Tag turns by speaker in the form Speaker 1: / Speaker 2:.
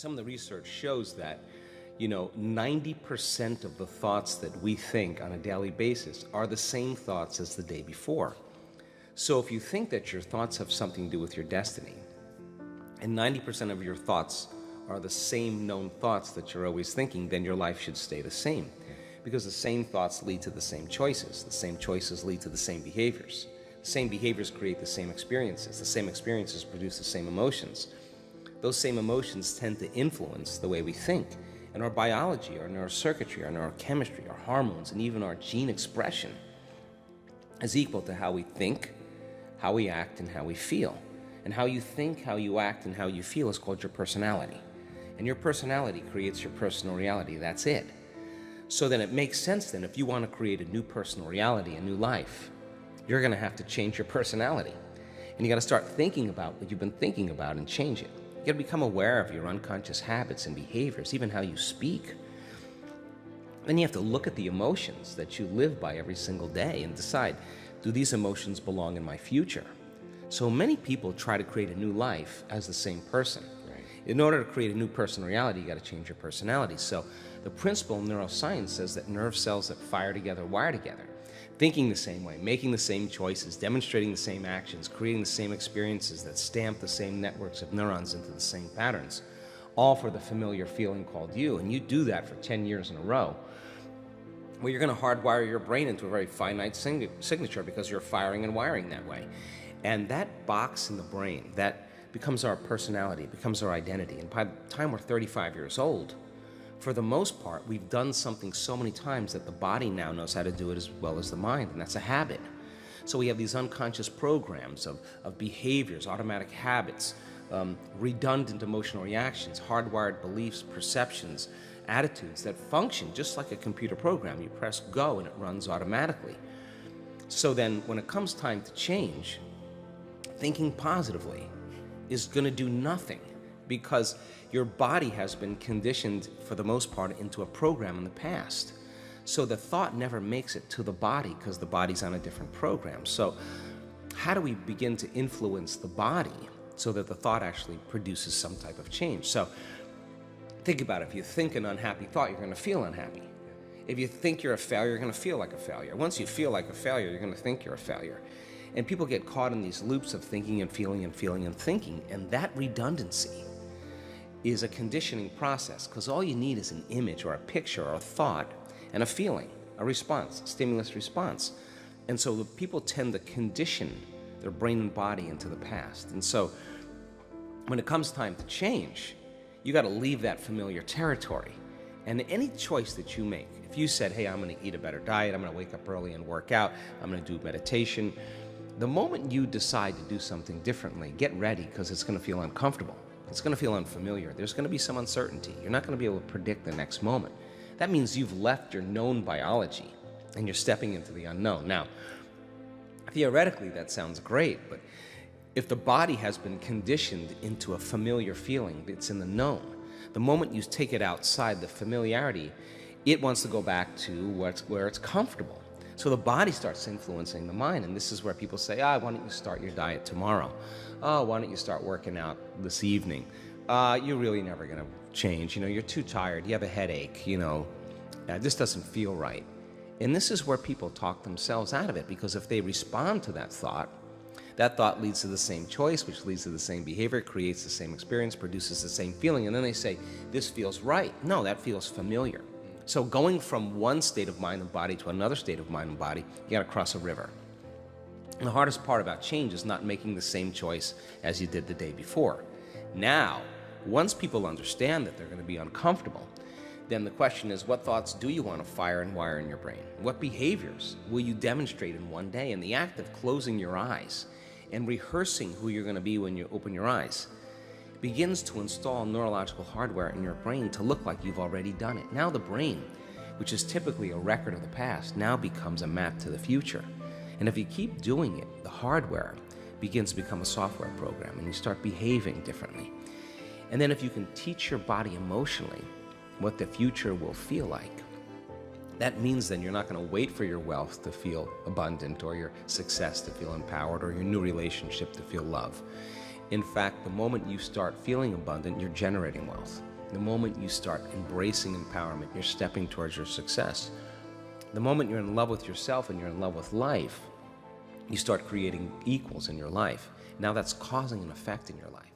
Speaker 1: some of the research shows that, 90% of the thoughts that we think on a daily basis are the same thoughts as the day before. So if you think that your thoughts have something to do with your destiny, and 90% of your thoughts are the same known thoughts that you're always thinking, then your life should stay the same. Because the same thoughts lead to the same choices. The same choices lead to the same behaviors. The same behaviors create the same experiences. The same experiences produce the same emotions. Those same emotions tend to influence the way we think. And our biology, our neurocircuitry, our neurochemistry, our hormones, and even our gene expression is equal to how we think, how we act, and how we feel. And how you think, how you act, and how you feel is called your personality. And your personality creates your personal reality. That's it. So then it makes sense then, if you want to create a new personal reality, a new life, you're going to have to change your personality. And you got to start thinking about what you've been thinking about and change it. You got to become aware of your unconscious habits and behaviors, even how you speak. Then you have to look at the emotions that you live by every single day and decide, do these emotions belong in my future? So many people try to create a new life as the same person. In order to create a new personal reality, you got to change your personality. So the principle in neuroscience says that nerve cells that fire together wire together, thinking the same way, making the same choices, demonstrating the same actions, creating the same experiences that stamp the same networks of neurons into the same patterns, all for the familiar feeling called you. And you do that for 10 years in a row, well, you're going to hardwire your brain into a very finite signature because you're firing and wiring that way. And that box in the brain, that becomes our personality, becomes our identity. And by the time we're 35 years old, for the most part, we've done something so many times that the body now knows how to do it as well as the mind, and that's a habit. So we have these unconscious programs of behaviors, automatic habits, redundant emotional reactions, hardwired beliefs, perceptions, attitudes that function just like a computer program. You press go and it runs automatically. So then when it comes time to change, thinking positively is going to do nothing, because your body has been conditioned for the most part into a program in the past. So the thought never makes it to the body because the body's on a different program. So how do we begin to influence the body so that the thought actually produces some type of change? So think about it. If you think an unhappy thought, you're going to feel unhappy. If you think you're a failure, you're going to feel like a failure. Once you feel like a failure, you're going to think you're a failure. And people get caught in these loops of thinking and feeling and feeling and thinking, and that redundancy is a conditioning process, because all you need is an image or a picture or a thought and a feeling, a response, a stimulus response. And so the people tend to condition their brain and body into the past. And so when it comes time to change, you got to leave that familiar territory. And any choice that you make, if you said, hey, I'm going to eat a better diet, I'm going to wake up early and work out, I'm going to do meditation, the moment you decide to do something differently, get ready, because it's going to feel uncomfortable. It's going to feel unfamiliar. There's going to be some uncertainty. You're not going to be able to predict the next moment. That means you've left your known biology and you're stepping into the unknown. Now, theoretically, that sounds great, but if the body has been conditioned into a familiar feeling, it's in the known. The moment you take it outside the familiarity, it wants to go back to where it's comfortable. So the body starts influencing the mind, and this is where people say, why don't you start your diet tomorrow? Oh, why don't you start working out this evening? You're really never going to change. You're too tired. You have a headache. This doesn't feel right. And this is where people talk themselves out of it, because if they respond to that thought leads to the same choice, which leads to the same behavior, creates the same experience, produces the same feeling, and then they say, this feels right. No, that feels familiar. So going from one state of mind and body to another state of mind and body, you got to cross a river. And the hardest part about change is not making the same choice as you did the day before. Now, once people understand that they're going to be uncomfortable, then the question is, what thoughts do you want to fire and wire in your brain? What behaviors will you demonstrate in one day? And the act of closing your eyes and rehearsing who you're going to be when you open your eyes begins to install neurological hardware in your brain to look like you've already done it. Now the brain, which is typically a record of the past, now becomes a map to the future. And if you keep doing it, the hardware begins to become a software program, and you start behaving differently. And then if you can teach your body emotionally what the future will feel like, that means then you're not going to wait for your wealth to feel abundant, or your success to feel empowered, or your new relationship to feel love. In fact, the moment you start feeling abundant, you're generating wealth. The moment you start embracing empowerment, you're stepping towards your success. The moment you're in love with yourself and you're in love with life, you start creating equals in your life. Now that's causing an effect in your life.